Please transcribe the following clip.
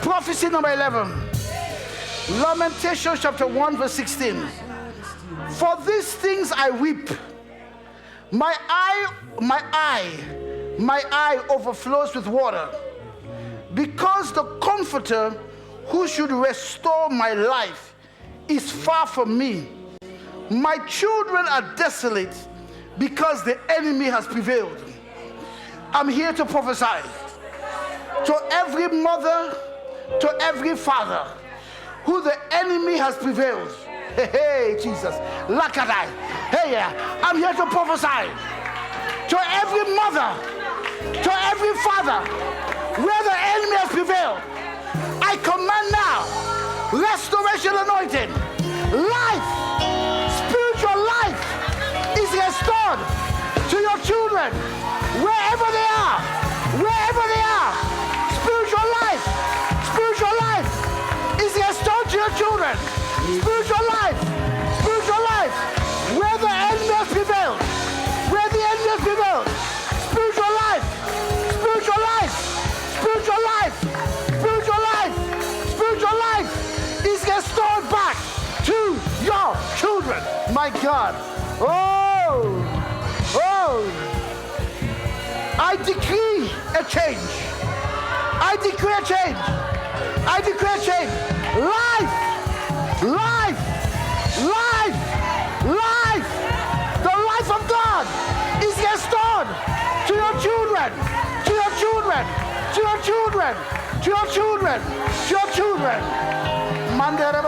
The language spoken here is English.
Prophecy number 11. Lamentations chapter 1 verse 16. For these things I weep. My eye overflows with water, because the Comforter who should restore my life is far from me. My children are desolate because the enemy has prevailed. I'm here to prophesy to every mother, to every father, who the enemy has prevailed. Hey, Jesus. Lakadai. Hey, I'm here to prophesy to every mother, to every father, where the enemy has prevailed. I command now, restoration anointing, life, spiritual life is restored to your children, wherever they are, wherever they are. Spiritual life is restored to your children. Spiritual life, where the enemy has prevailed, where the enemy has prevailed. Spiritual life is restored back to your children. My God. Oh, I decree a change. I decree a change. Life. The life of God is restored to your children. Mandere